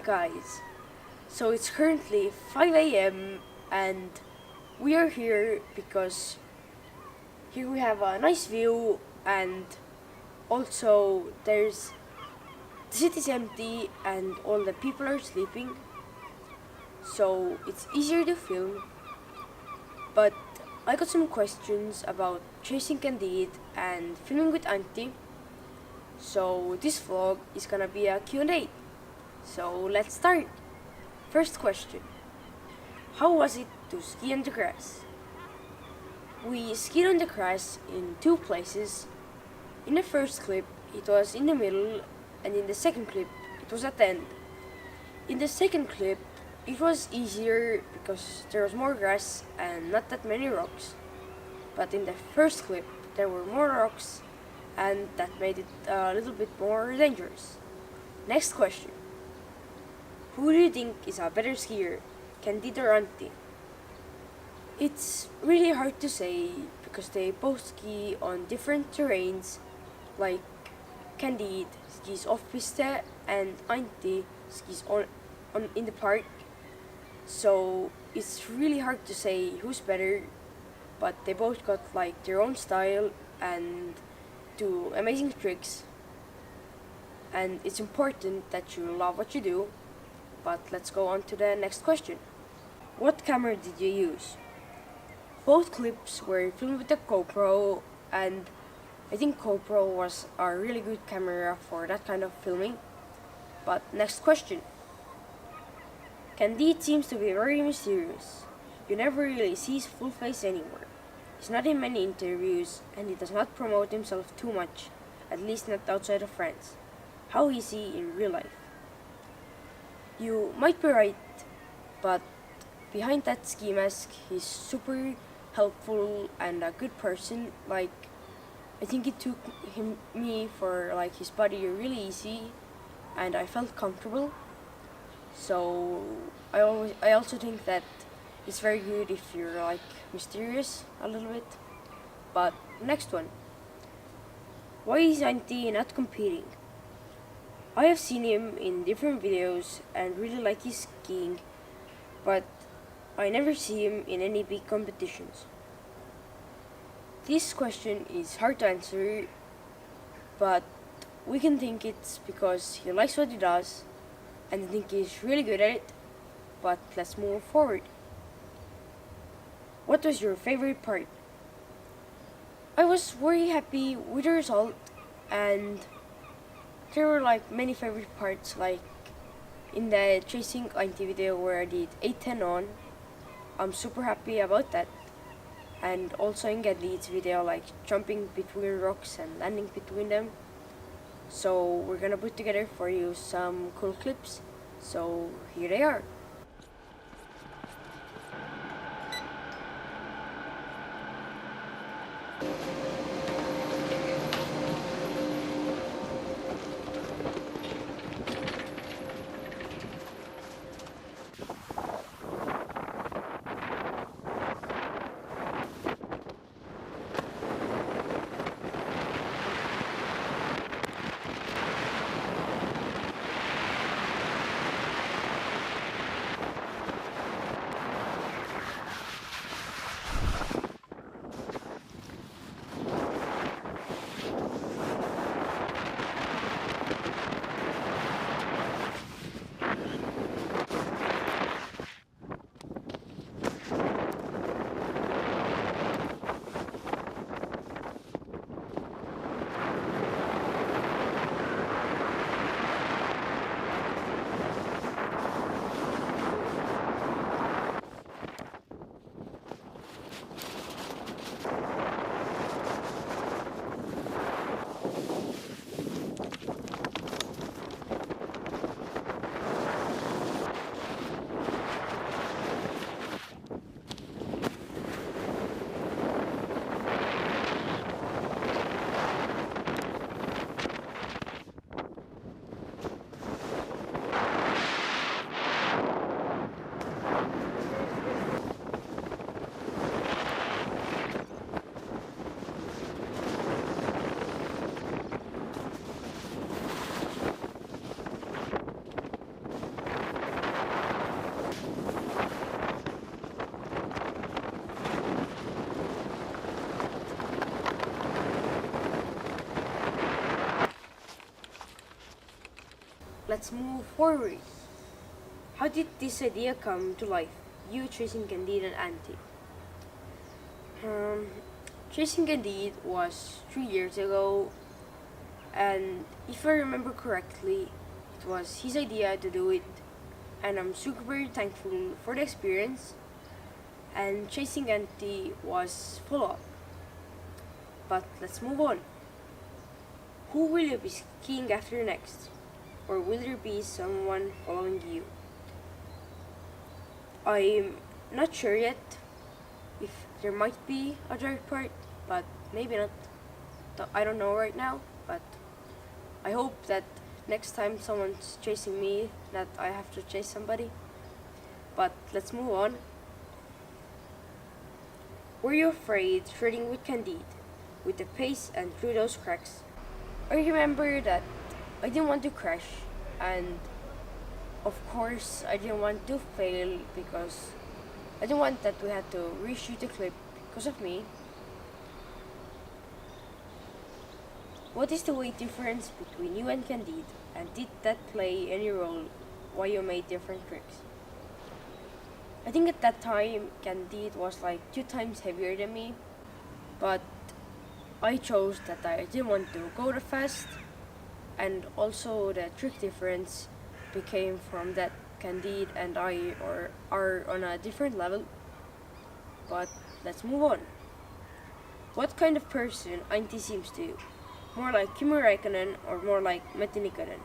guys, so it's currently 5 a.m. and we are here because here we have a nice view, and also the city's empty and all the people are sleeping, so it's easier to film. But I got some questions about chasing Candide and filming with Auntie, so this vlog is gonna be a Q&A. So let's start. First question: how was it to ski on the grass? We skied on the grass in two places. In the first clip, it was in the middle, and in the second clip, it was at the end. In the second clip, it was easier because there was more grass and not that many rocks. But in the first clip, there were more rocks, and that made it a little bit more dangerous. Next question: who do you think is a better skier, Candide or Auntie? It's really hard to say because they both ski on different terrains. Like Candide skis off-piste and Auntie skis on in the park. So it's really hard to say who's better, but they both got like their own style and do amazing tricks. And it's important that you love what you do. But let's go on to the next question. What camera did you use? Both clips were filmed with a GoPro, and I think GoPro was a really good camera for that kind of filming. But next question. Candide seems to be very mysterious. You never really see his full face anywhere. He's not in many interviews, and he does not promote himself too much, at least not outside of France. How is he in real life? You might be right, but behind that ski mask, he's super helpful and a good person. Like, I think it took me for like his body really easy, and I felt comfortable. So I also think that it's very good if you're like mysterious a little bit. But next one. Why is Auntie not competing? I have seen him in different videos and really like his skiing, but I never see him in any big competitions. This question is hard to answer, but we can think it's because he likes what he does and I think he's really good at it. But let's move forward. What was your favorite part? I was very happy with the result, and there were like many favorite parts, like in the chasing Auntie video where I did 8-10 on. I'm super happy about that. And also in Candide's video, like jumping between rocks and landing between them. So we're gonna put together for you some cool clips. So here they are. let's move forward. How did this idea come to life? You, Chasing Candide, and Auntie. Chasing Candide was 3 years ago, and if I remember correctly, it was his idea to do it, and I'm super thankful for the experience. And Chasing Auntie was follow-up. But let's move on. Who will you be skiing after next? Or will there be someone following you? I'm not sure yet if there might be a third part, but maybe not. I don't know right now, but I hope that next time someone's chasing me, that I have to chase somebody. But let's move on. Were you afraid shredding with Candide, with the pace and through those cracks? I remember that I didn't want to crash, and of course I didn't want to fail because I didn't want that we had to reshoot the clip because of me. What is the weight difference between you and Candide, and did that play any role why you made different tricks? I think at that time Candide was like 2 times heavier than me, but I chose that I didn't want to go that fast, and also the trick difference became from that Candide and I are on a different level. But let's move on. What kind of person Antti seems to you? More like Kimi Räikkönen or more like Matti Nikkanen?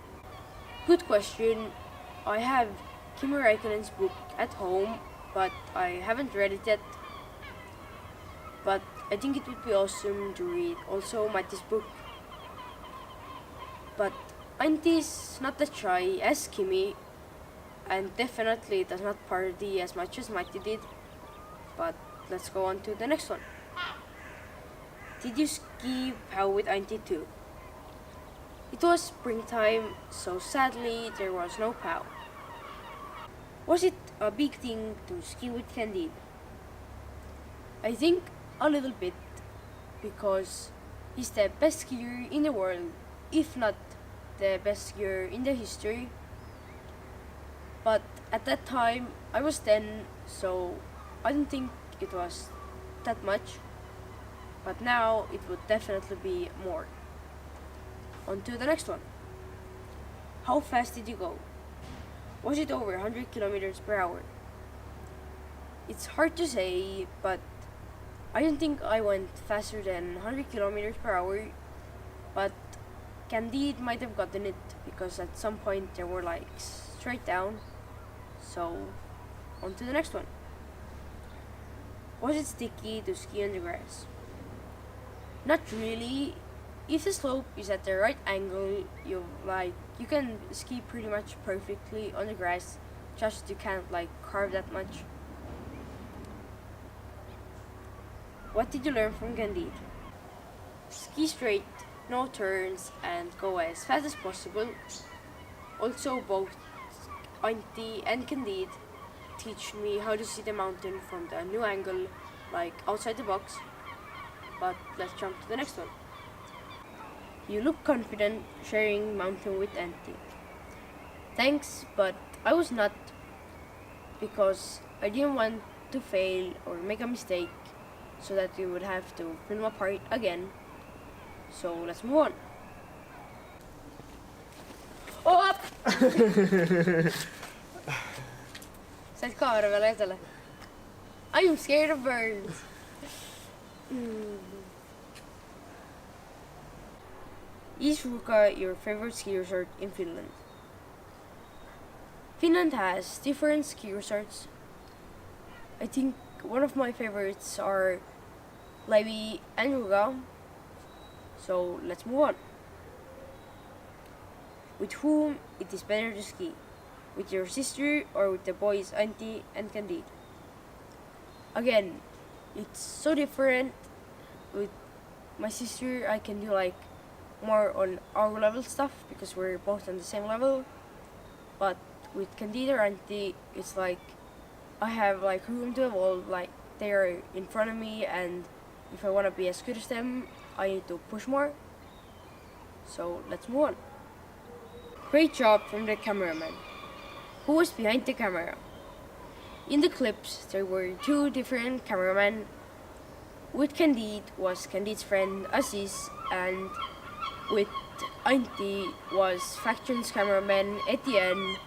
Good question. I have Kimi Räikkönen's book at home, but I haven't read it yet. But I think it would be awesome to read also Matti's book. But Antti's not that shy as Kimi, and definitely does not party as much as Matti did. But let's go on to the next one. Did you ski POW with Antti too? It was springtime, so sadly there was no POW. Was it a big thing to ski with Candide? I think a little bit, because he's the best skier in the world, if not the best skier in the history. But at that time I was 10, so I didn't think it was that much. But now it would definitely be more. On to the next one. How fast did you go? Was it over 100 kilometers per hour? It's hard to say, but I don't think I went faster than 100 kilometers per hour, but Candide might have gotten it because at some point they were like straight down. So on to the next one. Was it sticky to ski on the grass? Not really. If the slope is at the right angle, you can ski pretty much perfectly on the grass, just you can't carve that much. What did you learn from Candide? Ski straight, no turns, and go as fast as possible. Also, both Antti and Candide teach me how to see the mountain from the new angle, like outside the box. But let's jump to the next one. You look confident sharing mountain with Antti. Thanks, but I was not, because I didn't want to fail or make a mistake so that we would have to film a part again. So let's move on. Oh, up! Said kaamera peale edele. I am scared of birds. Is Ruka your favorite ski resort in Finland? Finland has different ski resorts. I think one of my favorites are Levi and Ruka. So let's move on. With whom it is better to ski? With your sister or with the boys Antti and Candide? Again, it's so different. With my sister I can do more on our level stuff because we're both on the same level. But with Candide or Antti, it's I have room to evolve. They are in front of me, and if I want to be as good as them, I need to push more. So let's move on. Great job from the cameraman. Who was behind the camera? In the clips, there were two different cameramen. With Candide was Candide's friend Aziz, and with ANTTI was Faction's cameraman Etienne.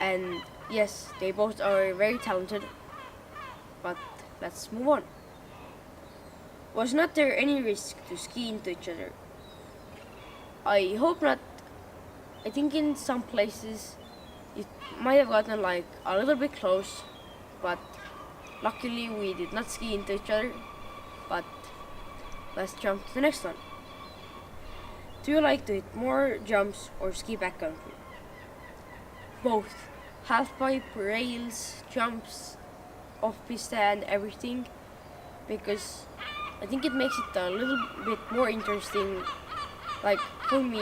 And yes, they both are very talented. But let's move on. Was not there any risk to ski into each other? I hope not. I think in some places it might have gotten like a little bit close, but luckily we did not ski into each other. But let's jump to the next one. Do you like to hit more jumps or ski backcountry? Both. Half pipe, rails, jumps, off-piste and everything, because I think it makes it a little bit more interesting. Like for me,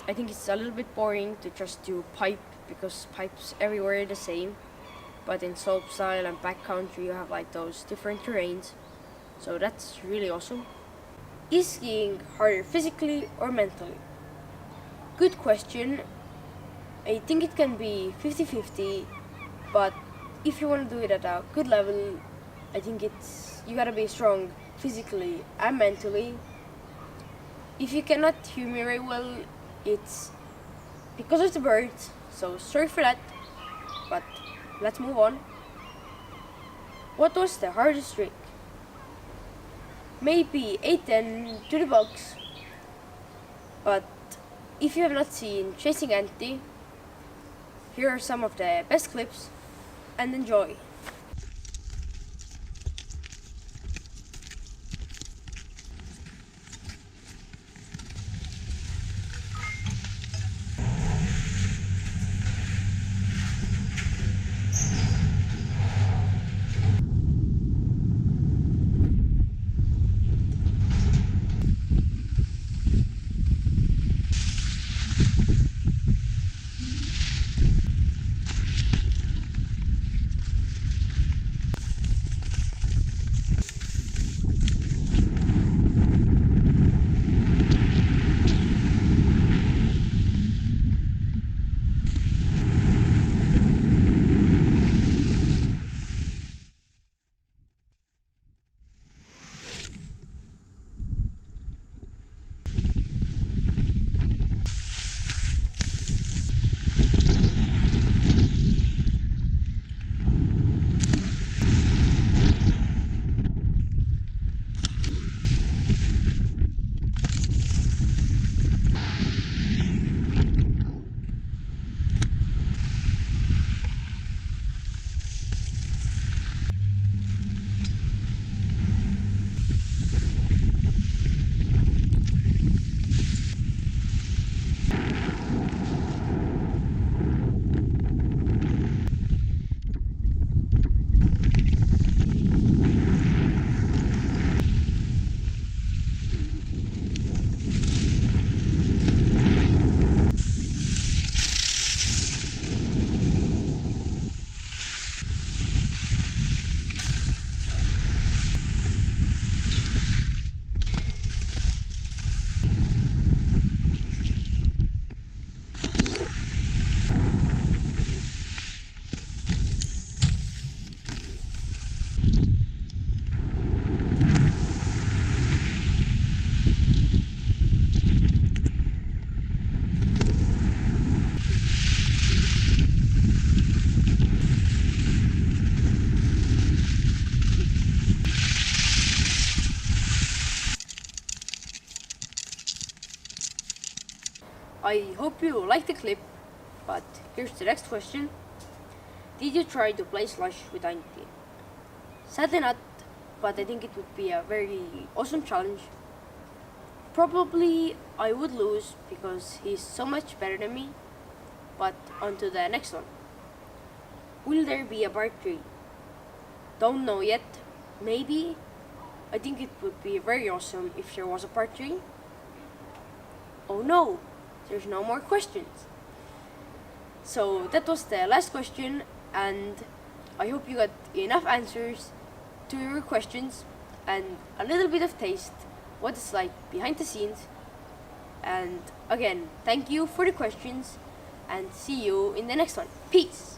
I think it's a little bit boring to just do pipe, because pipes everywhere are the same. But in slopestyle and backcountry you have like those different terrains. So that's really awesome. Is skiing harder physically or mentally? Good question. I think it can be 50-50, but if you want to do it at a good level, I think you gotta be strong physically and mentally. If you cannot hear me very well, it's because of the birds, so sorry for that, but let's move on. What was the hardest trick? Maybe 8-10 to the box, but if you have not seen Chasing ANTTI, here are some of the best clips, and enjoy. I hope you liked the clip, but here's the next question. Did you try to play Slush with ANTTI? Sadly not, but I think it would be a very awesome challenge. Probably I would lose because he's so much better than me, but on to the next one. Will there be a part 3? Don't know yet. Maybe. I think it would be very awesome if there was a part 3. Oh no! There's no more questions. So that was the last question, and I hope you got enough answers to your questions and a little bit of taste what it's like behind the scenes. And again, thank you for the questions, and see you in the next one. Peace!